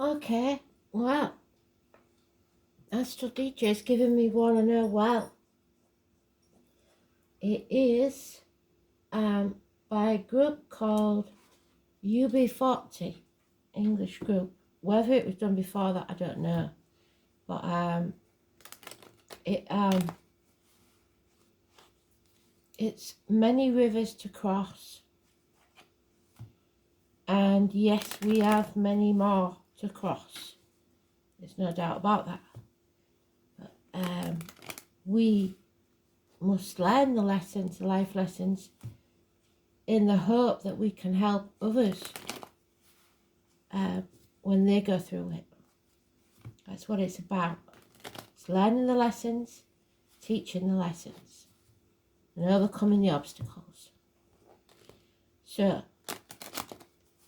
Okay, well, Astral DJ's giving me one. I know well. It is by a group called UB40, English group. Whether it was done before that, I don't know. But it's many rivers to cross. And yes, we have many more to cross. There's no doubt about that. But we must learn the lessons, the life lessons, in the hope that we can help others when they go through it. That's what it's about. It's learning the lessons, teaching the lessons, and overcoming the obstacles. So,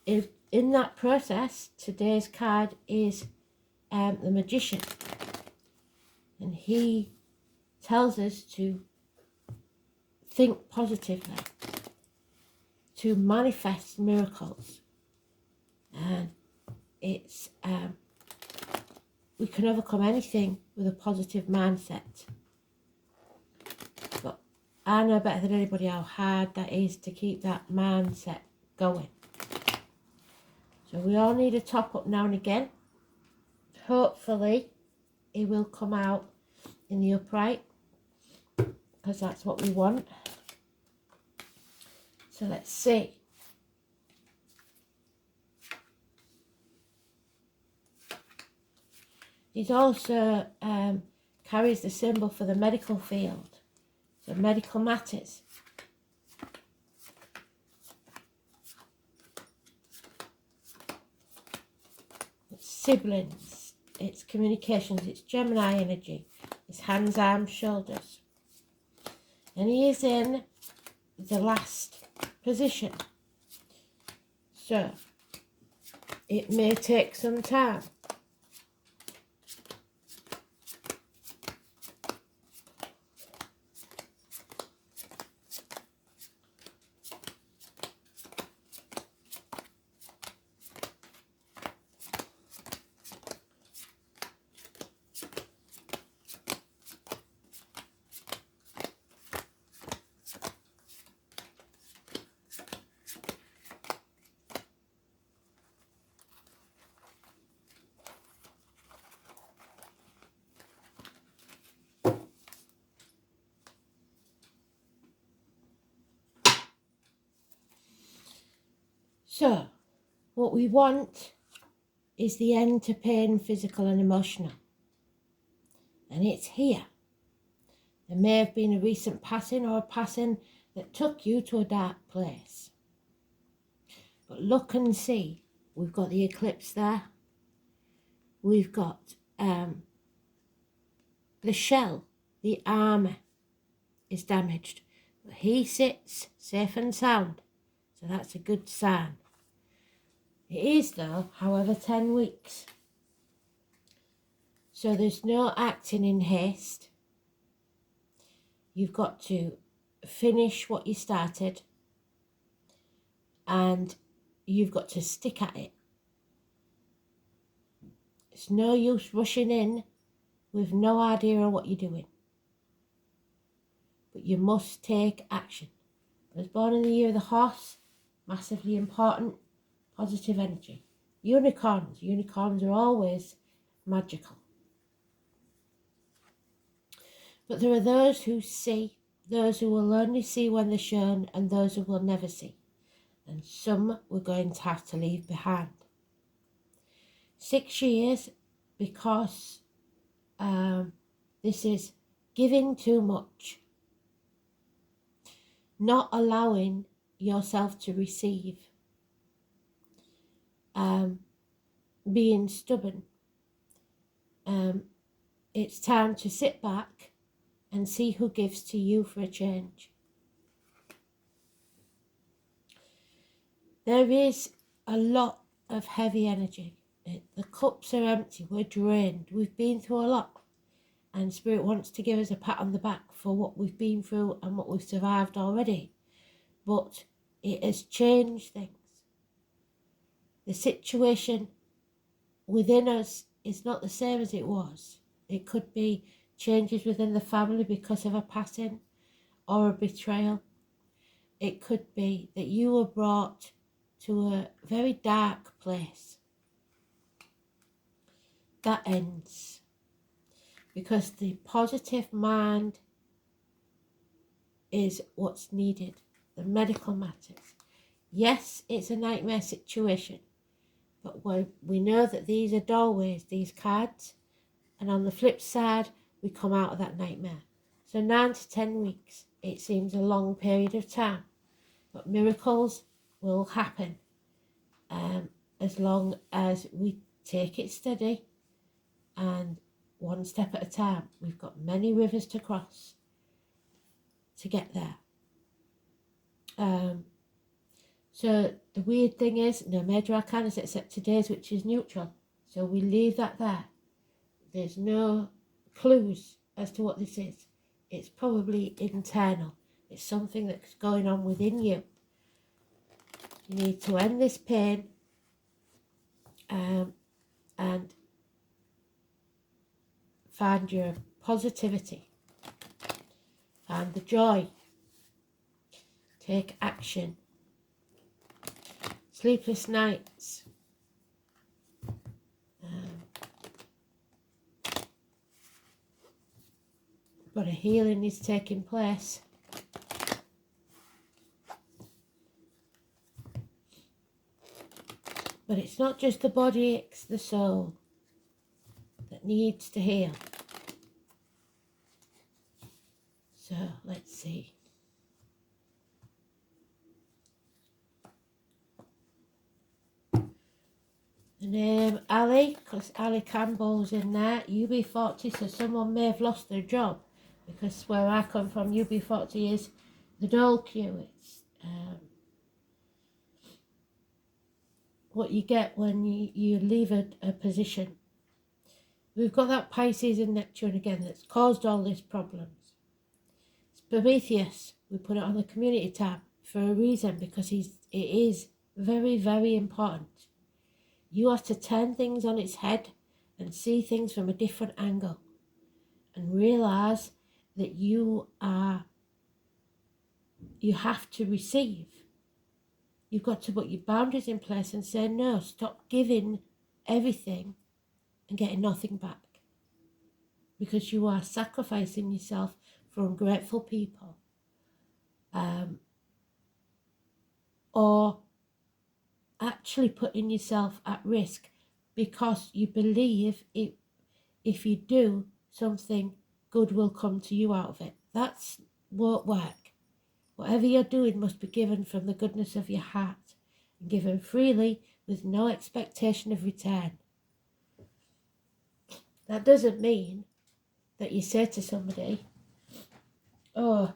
if in that process, today's card is the Magician. And he tells us to think positively, to manifest miracles. And it's we can overcome anything with a positive mindset. But I know better than anybody how hard that is to keep that mindset going. So we all need a top up now and again. Hopefully it will come out in the upright, because that's what we want. So let's see. It also carries the symbol for the medical field, so medical matters. It's siblings, it's communications, it's Gemini energy, it's hands, arms, shoulders. And he is in the last position. So it may take some time. So, what we want is the end to pain, physical and emotional. And it's here. There may have been a recent passing or a passing that took you to a dark place. But look and see, we've got the eclipse there. We've got the shell, the armour is damaged. But he sits safe and sound, so that's a good sign. It is though, however, 10 weeks. So there's no acting in haste. You've got to finish what you started, and you've got to stick at it. It's no use rushing in with no idea of what you're doing. But you must take action. I was born in the year of the horse, massively important. Positive energy. Unicorns. Unicorns are always magical. But there are those who see, those who will only see when they're shown, and those who will never see. And some we're going to have to leave behind. 6 years, because this is giving too much. Not allowing yourself to receive. Being stubborn. It's time to sit back and see who gives to you for a change. There is a lot of heavy energy. The cups are empty, we're drained, we've been through a lot. And Spirit wants to give us a pat on the back for what we've been through and what we've survived already. But it has changed things. The situation within us is not the same as it was. It could be changes within the family because of a passing or a betrayal. It could be that you were brought to a very dark place. That ends because the positive mind is what's needed. The medical matters. Yes, it's a nightmare situation, but we know that these are doorways, these cards, and on the flip side, we come out of that nightmare. So 9 to 10 weeks, it seems a long period of time, but miracles will happen as long as we take it steady and one step at a time. We've got many rivers to cross to get there. So the weird thing is, no major arcanas except today's, which is neutral. So we leave that there. There's no clues as to what this is. It's probably internal. It's something that's going on within you. You need to end this pain and find your positivity, find the joy, take action. Sleepless nights, but a healing is taking place. But it's not just the body, it's the soul that needs to heal. So let's see. The name Ali, because Ali Campbell's in there. UB40, so someone may have lost their job, because where I come from, UB40 is the dole queue. It's what you get when you leave a position. We've got that Pisces and Neptune again that's caused all these problems. It's Prometheus. We put it on the community tab for a reason, because it is very, very important. You have to turn things on its head and see things from a different angle and realise that you have to receive. You've got to put your boundaries in place and say, no, stop giving everything and getting nothing back. Because you are sacrificing yourself for ungrateful people. Or actually putting yourself at risk because you believe if you do, something good will come to you out of it. That won't work. Whatever you're doing must be given from the goodness of your heart and given freely with no expectation of return. That doesn't mean that you say to somebody, oh,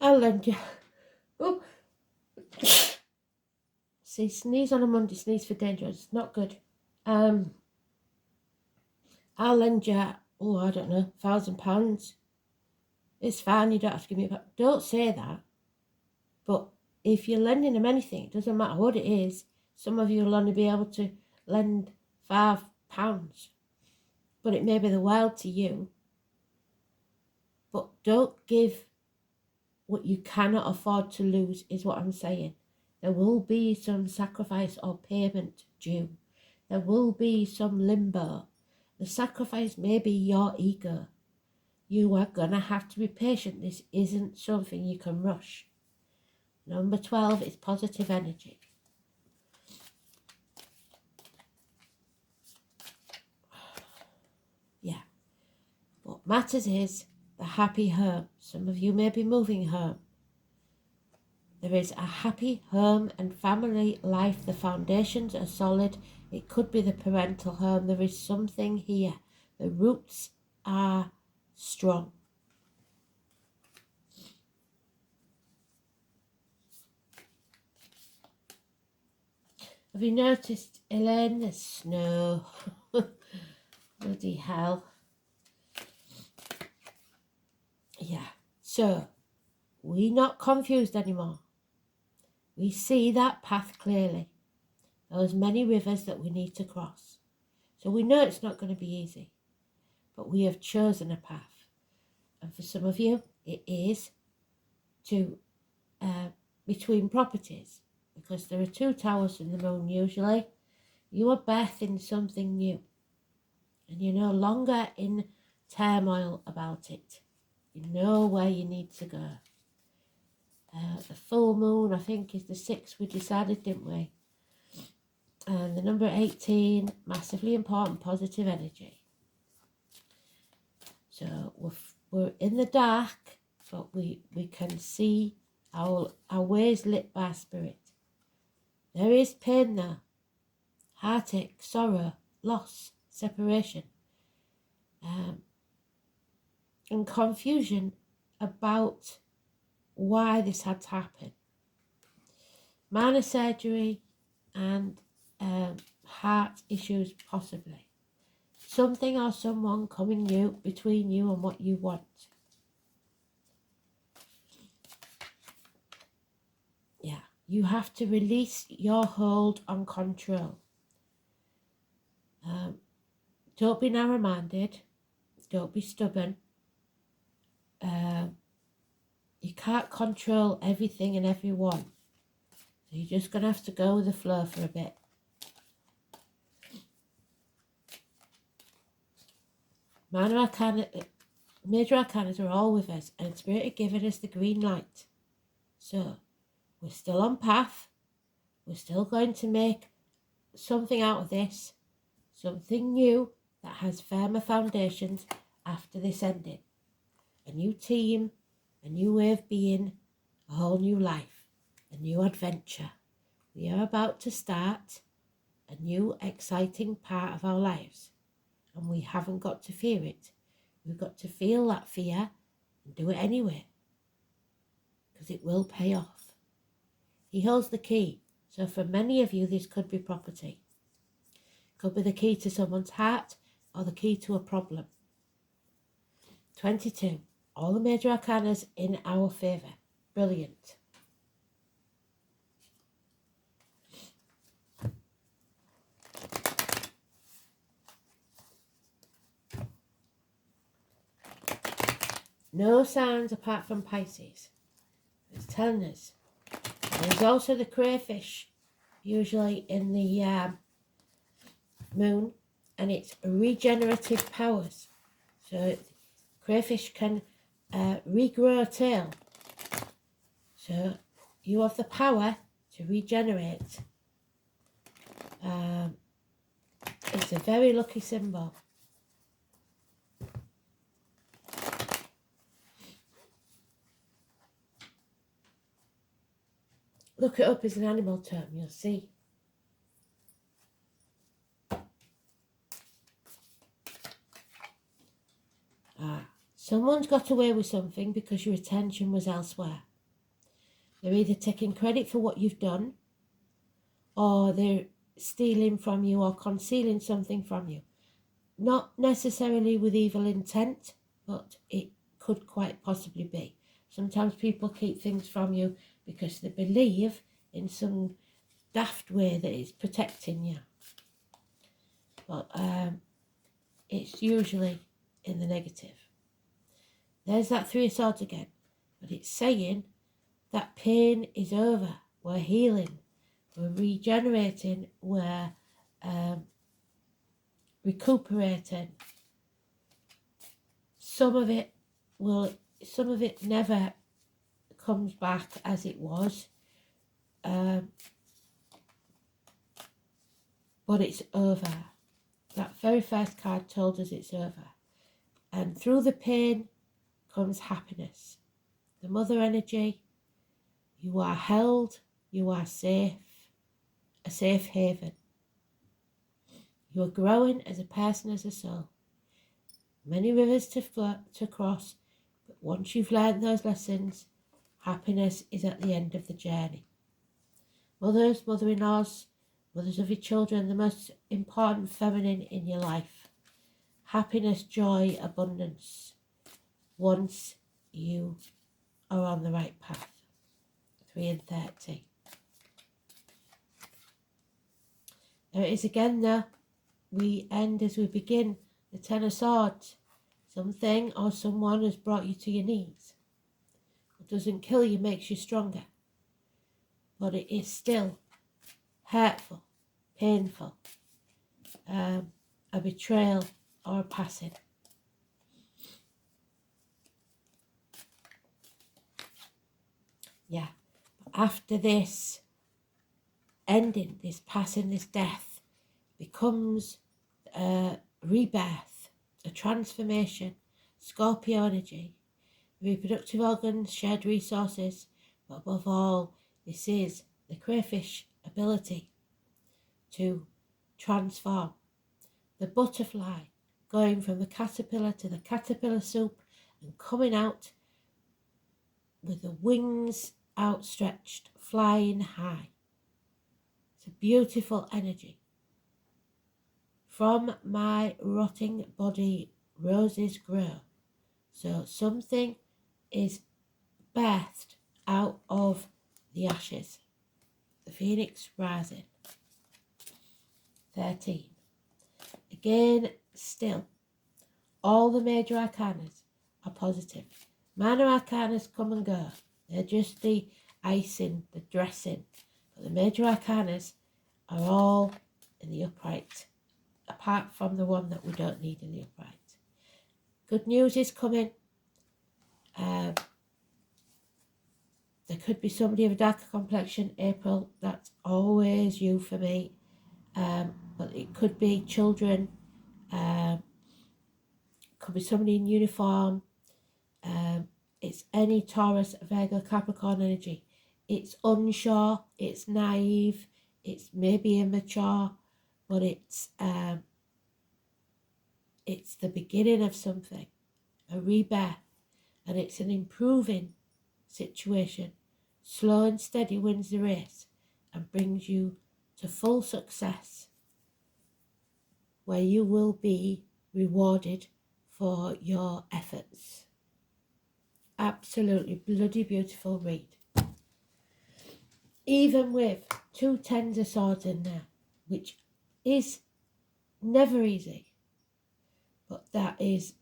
I'll lend you. Oh. See, sneeze on a Monday, sneeze for danger. It's not good. I'll lend you, oh, I don't know, £1,000. It's fine, you don't have to give me back. Don't say that. But if you're lending them anything, it doesn't matter what it is. Some of you will only be able to lend £5. But it may be the world to you. But don't give what you cannot afford to lose, is what I'm saying. There will be some sacrifice or payment due. There will be some limbo. The sacrifice may be your ego. You are going to have to be patient. This isn't something you can rush. Number 12 is positive energy. Yeah. What matters is the happy home. Some of you may be moving home. There is a happy home and family life. The foundations are solid. It could be the parental home. There is something here. The roots are strong. Have you noticed, Elaine, the snow? Bloody hell. Yeah. So, we're not confused anymore. We see that path clearly. Those many rivers that we need to cross. So we know it's not going to be easy, but we have chosen a path. And for some of you, it is to between properties, because there are 2 towers in the moon usually. You are birthing something new, and you're no longer in turmoil about it. You know where you need to go. The full moon, I think, is the 6th we decided, didn't we? And the number 18, massively important, positive energy. So we're in the dark, but we can see our ways lit by spirit. There is pain there, heartache, sorrow, loss, separation, and confusion about why this had to happen. Minor surgery and heart issues possibly. Something or someone coming between you and what you want. Yeah, you have to release your hold on control. Don't be narrow-minded. Don't be stubborn. You can't control everything and everyone. So you're just going to have to go with the flow for a bit. Major arcanas are all with us, and Spirit are giving us the green light. So we're still on path. We're still going to make something out of this. Something new that has firmer foundations after this ending. A new team, a new way of being, a whole new life, a new adventure. We are about to start a new exciting part of our lives, and we haven't got to fear it. We've got to feel that fear and do it anyway, because it will pay off. He holds the key, so for many of you this could be property. Could be the key to someone's heart or the key to a problem. 22. All the major arcanas in our favour. Brilliant. No signs apart from Pisces. It's telling us. There's also the crayfish, usually in the moon, and it's regenerative powers. So crayfish can regrow a tail. So you have the power to regenerate. It's a very lucky symbol. Look it up as an animal term, you'll see. Someone's got away with something because your attention was elsewhere. They're either taking credit for what you've done, or they're stealing from you or concealing something from you. Not necessarily with evil intent, but it could quite possibly be. Sometimes people keep things from you because they believe in some daft way that it's protecting you. But it's usually in the negative. There's that 3 of Swords again. But it's saying that pain is over. We're healing. We're regenerating. We're recuperating. Some of it never comes back as it was. But it's over. That very first card told us it's over. And through the pain comes happiness. The mother energy. You are held. You are safe. A safe haven. You are growing as a person, as a soul. Many rivers to cross, but once you've learned those lessons, happiness is at the end of the journey. Mothers, mother-in-laws, mothers of your children, the most important feminine in your life. Happiness, joy, abundance, once you are on the right path. 3 and 30. There it is again though. we end as we begin the Ten of Swords. Something or someone has brought you to your knees. It doesn't kill you, makes you stronger. But it is still hurtful, painful, a betrayal or a passing. Yeah. But after this ending, this passing, this death, becomes a rebirth, a transformation, Scorpio energy, reproductive organs, shared resources, but above all, this is the crayfish ability to transform. The butterfly going from the caterpillar to the caterpillar soup and coming out with the wings outstretched, flying high. It's a beautiful energy. From my rotting body, roses grow. So something is birthed out of the ashes. The phoenix rising. 13. Again, still, all the major arcanas are positive. Minor arcanas come and go. They're just the icing, the dressing. But the major arcanas are all in the upright, apart from the one that we don't need in the upright. Good news is coming. There could be somebody of a darker complexion. April, that's always you for me. But it could be children. Could be somebody in uniform. It's any Taurus, Virgo, Capricorn energy. It's unsure, it's naive, it's maybe immature, but it's the beginning of something, a rebirth, and it's an improving situation. Slow and steady wins the race and brings you to full success, where you will be rewarded for your efforts. Absolutely bloody beautiful read. Even with 2 tens of swords in there, which is never easy, but it's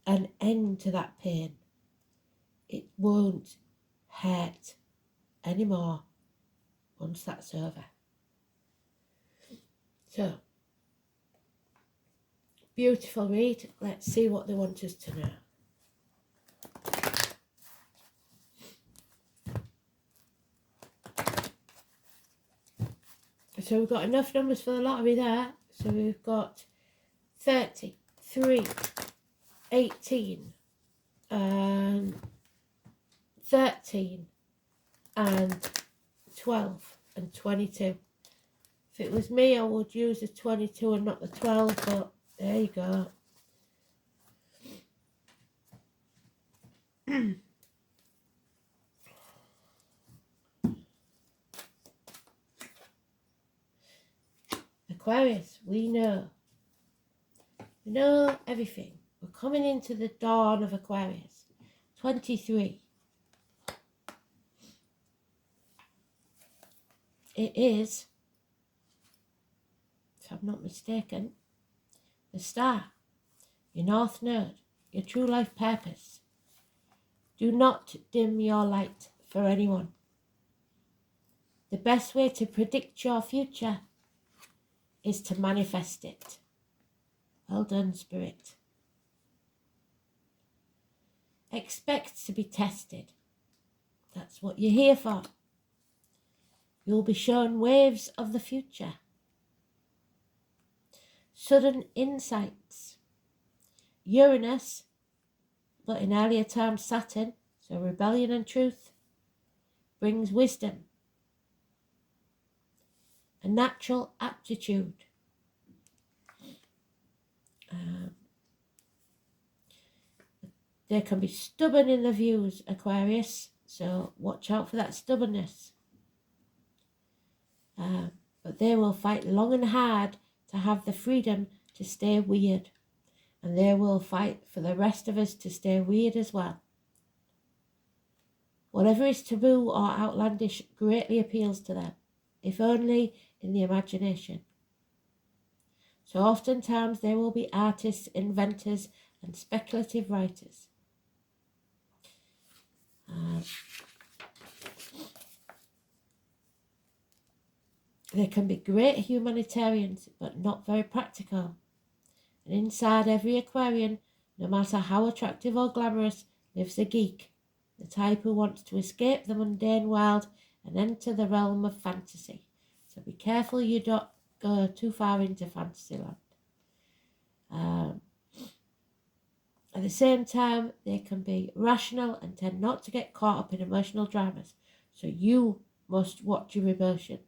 an end to that pain. It won't hurt anymore once that's over. So, beautiful read. Let's see what they want us to know. So we've got enough numbers for the lottery there. So we've got 30, 3, 18, 13, and 12, and 22. If it was me, I would use the 22 and not the 12, but there you go. Aquarius, we know everything. We're coming into the dawn of Aquarius. 23. It is, if I'm not mistaken, the star, your north node, your true life purpose. Do not dim your light for anyone. The best way to predict your future is to manifest it. Well done, Spirit. Expect to be tested. That's what you're here for. You'll be shown waves of the future. Sudden insights. Uranus, but in earlier times Saturn, so rebellion and truth, brings wisdom. A natural aptitude. They can be stubborn in their views, Aquarius, so watch out for that stubbornness. But they will fight long and hard to have the freedom to stay weird. And they will fight for the rest of us to stay weird as well. Whatever is taboo or outlandish greatly appeals to them, if only in the imagination. So oftentimes there will be artists, inventors, and speculative writers. They can be great humanitarians, but not very practical. And inside every Aquarian, no matter how attractive or glamorous, lives a geek, the type who wants to escape the mundane world and enter the realm of fantasy. So be careful you don't go too far into Fantasyland. At the same time, they can be rational and tend not to get caught up in emotional dramas. So you must watch your emotions.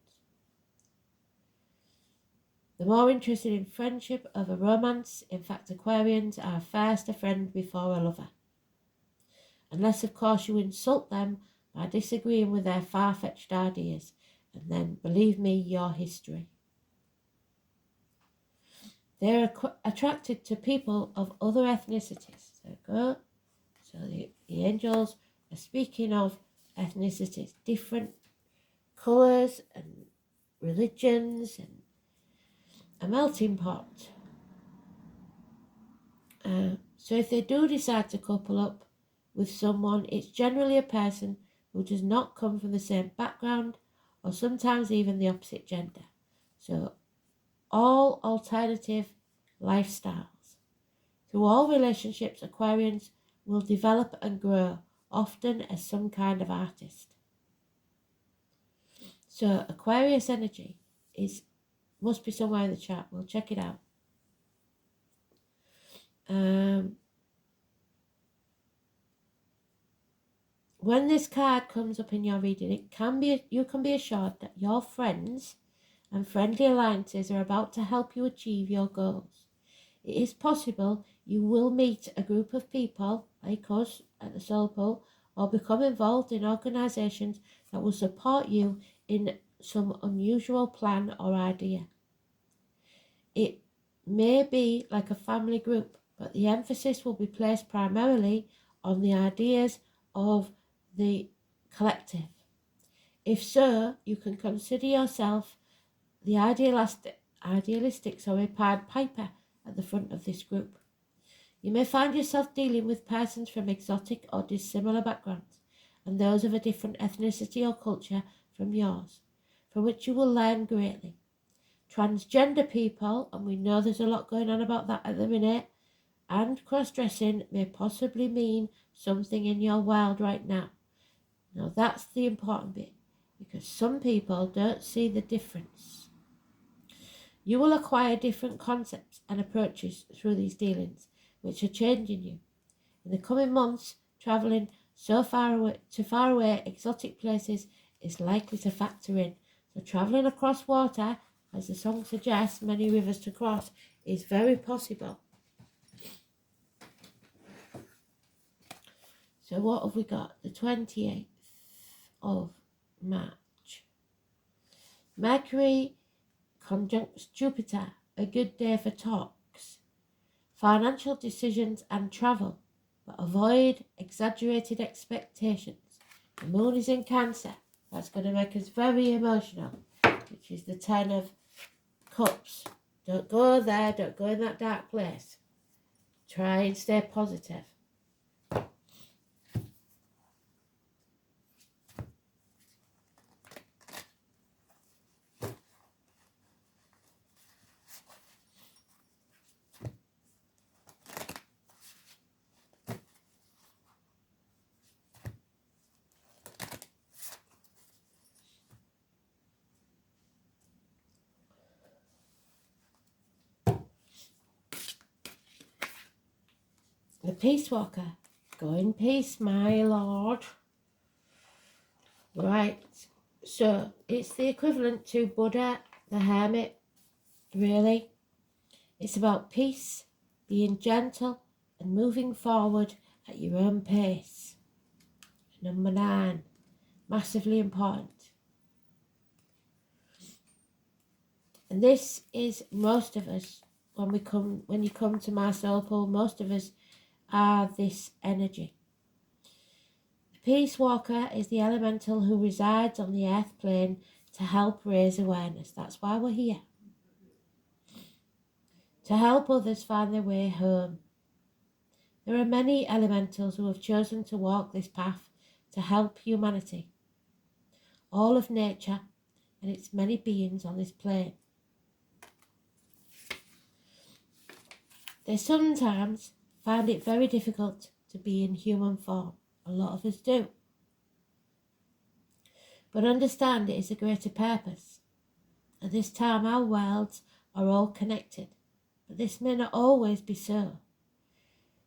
The more interested in friendship over romance. In fact, Aquarians are first a friend before a lover. Unless, of course, you insult them by disagreeing with their far-fetched ideas. And then, believe me, you're history. They're attracted to people of other ethnicities. So the angels are speaking of ethnicities, different colours and religions, and a melting pot. So if they do decide to couple up with someone, it's generally a person who does not come from the same background, or sometimes even the opposite gender. So all alternative lifestyles. Through all relationships, Aquarians will develop and grow, often as some kind of artist. So Aquarius energy must be somewhere in the chart. We'll check it out. When this card comes up in your reading, you can be assured that your friends and friendly alliances are about to help you achieve your goals. It is possible you will meet a group of people like us at the Soul Pool, or become involved in organisations that will support you in some unusual plan or idea. It may be like a family group, but the emphasis will be placed primarily on the ideas of the collective. If so, you can consider yourself the idealistic Pied Piper at the front of this group. You may find yourself dealing with persons from exotic or dissimilar backgrounds, and those of a different ethnicity or culture from yours, from which you will learn greatly. Transgender people, and we know there's a lot going on about that at the minute, and cross-dressing may possibly mean something in your world right now. Now that's the important bit, because some people don't see the difference. You will acquire different concepts and approaches through these dealings, which are changing you. In the coming months, travelling to faraway exotic places is likely to factor in. So travelling across water, as the song suggests, many rivers to cross, is very possible. So what have we got? The 28th of March. Mercury conjuncts Jupiter, a good day for talks, financial decisions and travel, but avoid exaggerated expectations. The moon is in Cancer. That's going to make us very emotional, which is the 10 of Cups. Don't go there, don't go in that dark place. Try and stay positive. The Peace Walker. Go in peace, my lord. Right. So it's the equivalent to Buddha, the hermit, really. It's about peace, being gentle and moving forward at your own pace. Number 9, massively important. And this is most of us, when you come to my soul pool, most of us are this energy. The Peace Walker is the elemental who resides on the earth plane to help raise awareness. That's why we're here. to help others find their way home. There are many elementals who have chosen to walk this path to help humanity, all of nature and its many beings on this plane. They sometimes find it very difficult to be in human form. A lot of us do. But understand it is a greater purpose. At this time our worlds are all connected, but this may not always be so.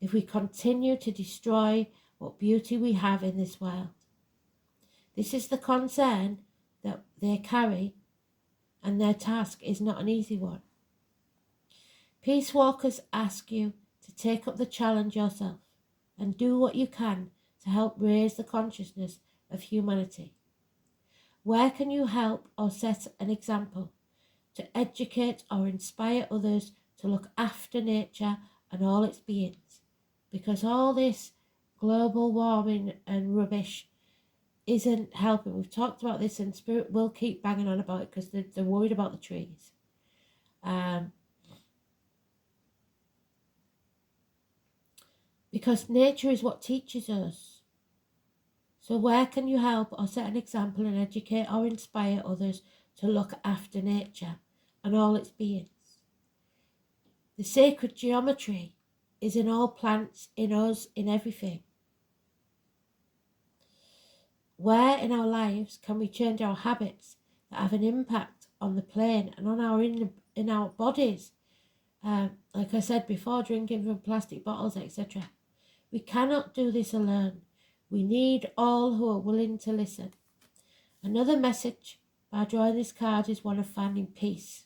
If we continue to destroy what beauty we have in this world. This is the concern that they carry, and their task is not an easy one. Peace walkers ask you to take up the challenge yourself and do what you can to help raise the consciousness of humanity. Where can you help or set an example to educate or inspire others to look after nature and all its beings? Because all this global warming and rubbish isn't helping. We've talked about this, and Spirit will keep banging on about it because they're worried about the trees. Because nature is what teaches us. So where can you help or set an example and educate or inspire others to look after nature and all its beings? The sacred geometry is in all plants, in us, in everything. Where in our lives can we change our habits that have an impact on the plane and on in our bodies? Like I said before, drinking from plastic bottles, etc. We cannot do this alone. We need all who are willing to listen. Another message by drawing this card is one of finding peace.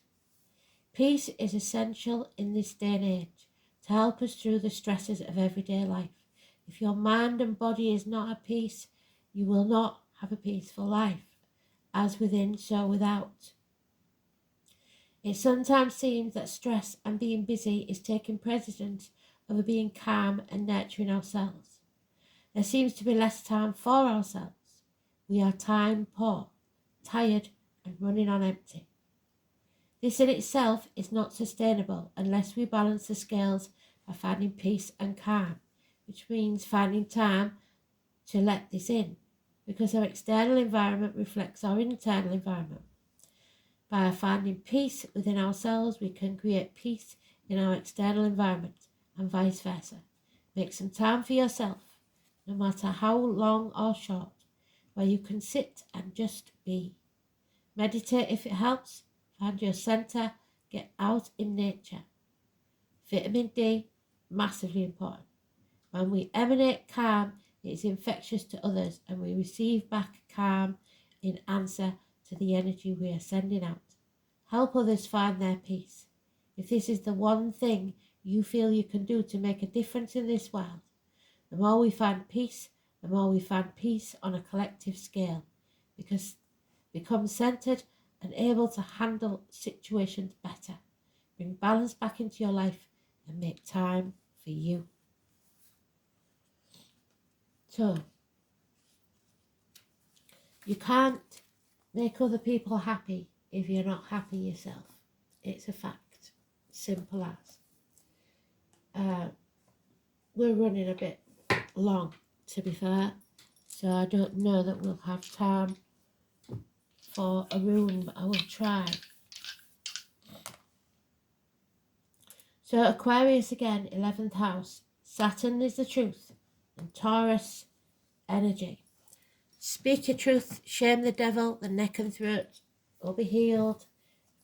Peace is essential in this day and age to help us through the stresses of everyday life. If your mind and body is not at peace, you will not have a peaceful life. As within, so without. It sometimes seems that stress and being busy is taking precedence over being calm and nurturing ourselves. There seems to be less time for ourselves. We are time poor, tired and running on empty. This in itself is not sustainable unless we balance the scales by finding peace and calm, which means finding time to let this in, because our external environment reflects our internal environment. By finding peace within ourselves, we can create peace in our external environment, and vice versa. Make some time for yourself, no matter how long or short, where you can sit and just be. Meditate if it helps. Find your center. Get out in nature. Vitamin D, massively important. When we emanate calm, it is infectious to others, and we receive back calm in answer to the energy we are sending out. Help others find their peace. If this is the one thing you feel you can do to make a difference in this world, the more we find peace, the more we find peace on a collective scale, because become centered and able to handle situations better. Bring balance back into your life and make time for you. So, you can't make other people happy if you're not happy yourself. It's a fact. Simple as. We're running a bit long, to be fair, so I don't know that we'll have time for a room, but I will try. So Aquarius again, 11th house. Saturn is the truth, and Taurus, energy. Speak your truth, shame the devil, the neck and throat will be healed.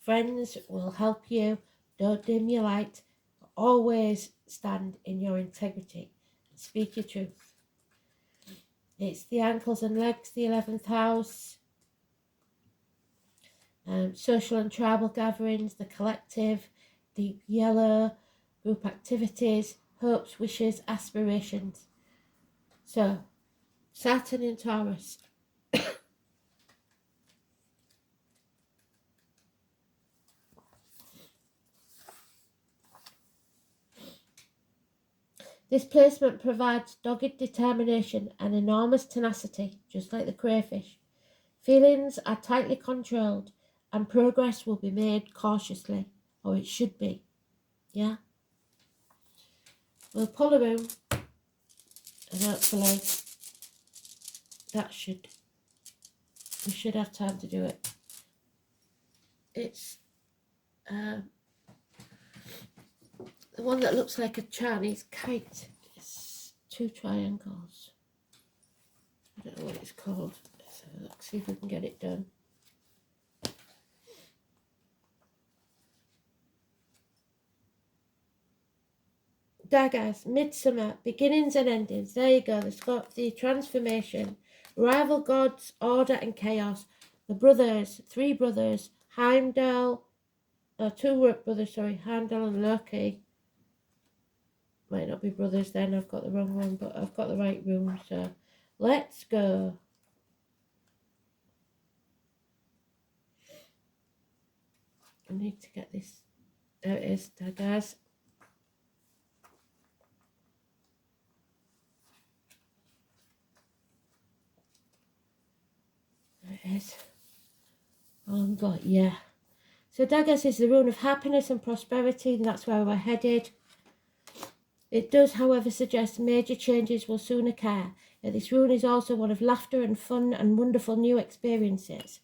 Friends will help you. Don't dim your light. Always stand in your integrity and speak your truth. It's the ankles and legs, the 11th house. Social and tribal gatherings, the collective, deep yellow, group activities, hopes, wishes, aspirations. So, Saturn in Taurus. This placement provides dogged determination and enormous tenacity, just like the crayfish. Feelings are tightly controlled and progress will be made cautiously, or it should be. Yeah? We'll pull a room, and hopefully we should have time to do it. It's the one that looks like a Chinese kite. It's 2 triangles. I don't know what it's called. So let's see if we can get it done. Daggers, midsummer, beginnings and endings. There you go. It's got the transformation, rival gods, order and chaos. The brothers, 3 brothers, Heimdall, 2 brothers, sorry, Heimdall and Loki. Might not be brothers then, I've got the wrong one, but I've got the right room, so let's go. I need to get this. There it is, daggers. There it is. Oh God, yeah. So daggers is the rune of happiness and prosperity, and that's where we're headed. It does, however, suggest major changes will soon occur. Yet this rune is also one of laughter and fun and wonderful new experiences.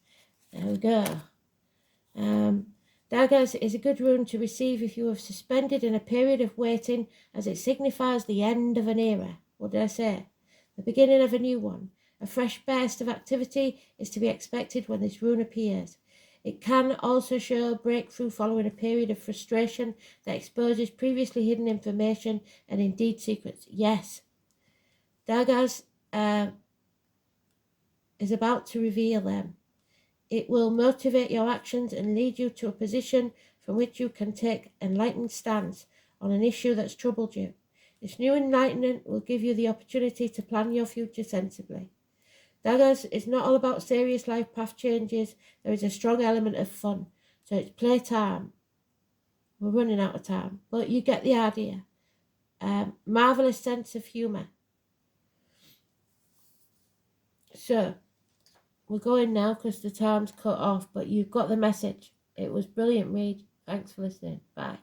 There we go. Daggers is a good rune to receive if you have suspended in a period of waiting, as it signifies the end of an era. What did I say? The beginning of a new one. A fresh burst of activity is to be expected when this rune appears. It can also show breakthrough following a period of frustration that exposes previously hidden information and indeed secrets. Yes, Daggers is about to reveal them. It will motivate your actions and lead you to a position from which you can take enlightened stance on an issue that's troubled you. This new enlightenment will give you the opportunity to plan your future sensibly. Daggers is not all about serious life path changes. There is a strong element of fun. So it's playtime. We're running out of time, but you get the idea. Marvellous sense of humour. So we're going now because the time's cut off, but you've got the message. It was brilliant read. Thanks for listening. Bye.